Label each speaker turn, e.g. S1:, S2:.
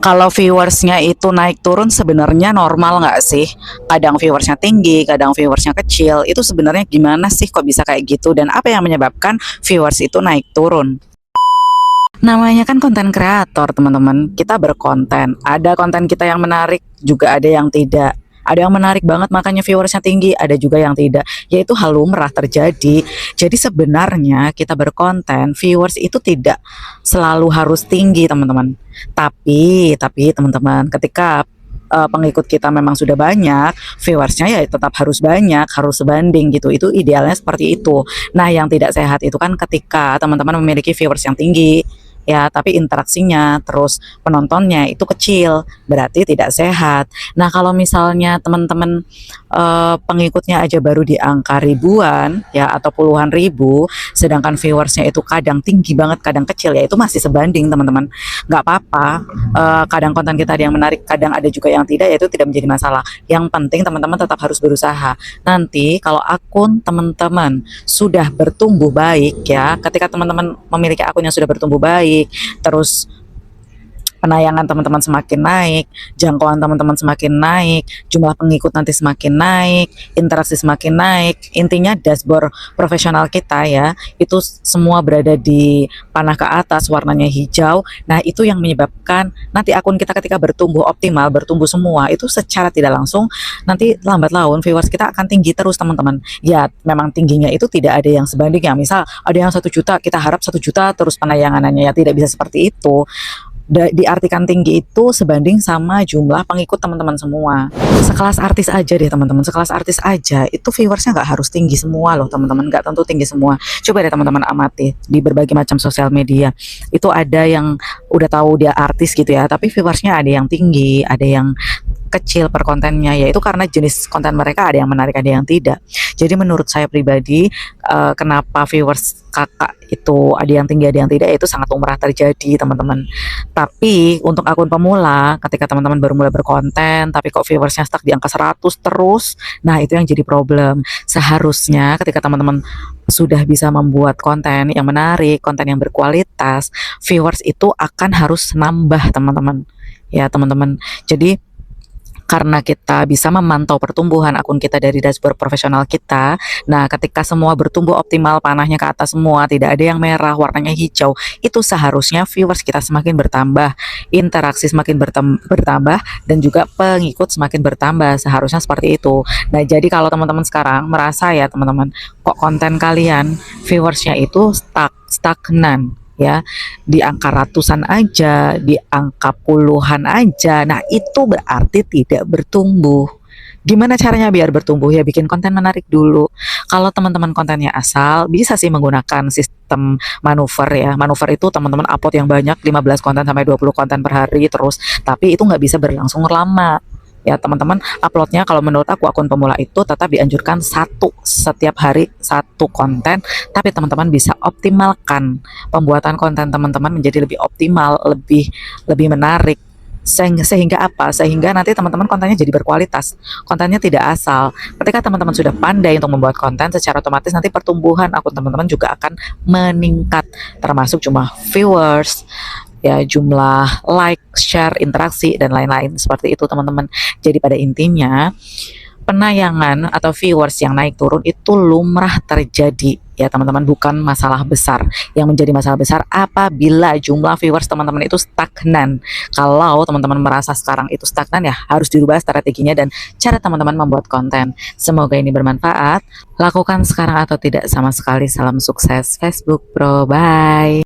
S1: Kalau viewersnya itu naik turun sebenarnya normal nggak sih? Kadang viewersnya tinggi, kadang viewersnya kecil. Itu sebenarnya gimana sih kok bisa kayak gitu? Dan apa yang menyebabkan viewers itu naik turun? Namanya kan konten kreator, teman-teman. Kita berkonten. Ada konten kita yang menarik, juga ada yang tidak. Ada yang menarik banget makanya viewersnya tinggi, ada juga yang tidak. Yaitu hal lumrah terjadi. Jadi sebenarnya kita berkonten, viewers itu tidak selalu harus tinggi, teman-teman. Tapi teman-teman, ketika pengikut kita memang sudah banyak, viewersnya ya tetap harus banyak, harus sebanding gitu. Itu idealnya seperti itu. Nah, yang tidak sehat itu kan ketika teman-teman memiliki viewers yang tinggi, ya, tapi interaksinya terus penontonnya itu kecil, berarti tidak sehat. Nah, kalau misalnya teman-teman pengikutnya aja baru di angka ribuan, ya, atau puluhan ribu, sedangkan viewersnya itu kadang tinggi banget, kadang kecil, ya itu masih sebanding, teman-teman. Nggak apa-apa, kadang konten kita ada yang menarik, kadang ada juga yang tidak, ya itu tidak menjadi masalah. Yang penting teman-teman tetap harus berusaha. Nanti kalau akun teman-teman sudah bertumbuh baik, ya, ketika teman-teman memiliki akun yang sudah bertumbuh baik, terus penayangan teman-teman semakin naik, jangkauan teman-teman semakin naik, jumlah pengikut nanti semakin naik, interaksi semakin naik. Intinya dashboard profesional kita, ya, itu semua berada di panah ke atas, warnanya hijau. Nah, itu yang menyebabkan nanti akun kita ketika bertumbuh optimal, bertumbuh semua, itu secara tidak langsung nanti lambat laun viewers kita akan tinggi terus, teman-teman. Ya, memang tingginya itu tidak ada yang sebanding, ya. Misal ada yang 1 juta, kita harap 1 juta terus penayangannya, ya tidak bisa seperti itu. Diartikan tinggi itu sebanding sama jumlah pengikut teman-teman semua. Sekelas artis aja deh, teman-teman, sekelas artis aja itu viewersnya nggak harus tinggi semua loh, teman-teman, nggak tentu tinggi semua. Coba deh teman-teman amati di berbagai macam sosial media, itu ada yang udah tahu dia artis gitu ya, tapi viewersnya ada yang tinggi, ada yang kecil per kontennya, yaitu karena jenis konten mereka ada yang menarik, ada yang tidak. Jadi menurut saya pribadi, kenapa viewers kakak itu ada yang tinggi, ada yang tidak, itu sangat lumrah terjadi, teman-teman. Tapi untuk akun pemula, ketika teman-teman baru mulai berkonten, tapi kok viewersnya stuck di angka 100 terus, nah itu yang jadi problem. Seharusnya ketika teman-teman sudah bisa membuat konten yang menarik, konten yang berkualitas, viewers itu akan harus nambah, teman-teman. Ya, teman-teman. Jadi karena kita bisa memantau pertumbuhan akun kita dari dashboard profesional kita. Nah, ketika semua bertumbuh optimal, panahnya ke atas semua, tidak ada yang merah, warnanya hijau, itu seharusnya viewers kita semakin bertambah, interaksi semakin bertambah, dan juga pengikut semakin bertambah. Seharusnya seperti itu. Nah, jadi kalau teman-teman sekarang merasa, ya teman-teman, kok konten kalian viewersnya itu stagnan, ya, di angka ratusan aja, di angka puluhan aja, nah itu berarti tidak bertumbuh. Gimana caranya biar bertumbuh? Ya bikin konten menarik dulu. Kalau teman-teman kontennya asal, bisa sih menggunakan sistem manuver, ya. Manuver itu teman-teman upload yang banyak, 15 konten sampai 20 konten per hari terus, tapi itu nggak bisa berlangsung lama. Ya, teman-teman, uploadnya kalau menurut aku akun pemula itu tetap dianjurkan setiap hari satu konten, tapi teman-teman bisa optimalkan pembuatan konten teman-teman menjadi lebih optimal, lebih menarik. Sehingga apa? Sehingga nanti teman-teman kontennya jadi berkualitas, kontennya tidak asal. Ketika teman-teman sudah pandai untuk membuat konten, secara otomatis nanti pertumbuhan akun teman-teman juga akan meningkat, termasuk jumlah viewers, ya, jumlah like, share, interaksi, dan lain-lain. Seperti itu, teman-teman. Jadi pada intinya, penayangan atau viewers yang naik turun itu lumrah terjadi, ya teman-teman, bukan masalah besar. Yang menjadi masalah besar apabila jumlah viewers teman-teman itu stagnan. Kalau teman-teman merasa sekarang itu stagnan, ya harus dirubah strateginya dan cara teman-teman membuat konten. Semoga ini bermanfaat. Lakukan sekarang atau tidak sama sekali. Salam sukses Facebook Pro, bye.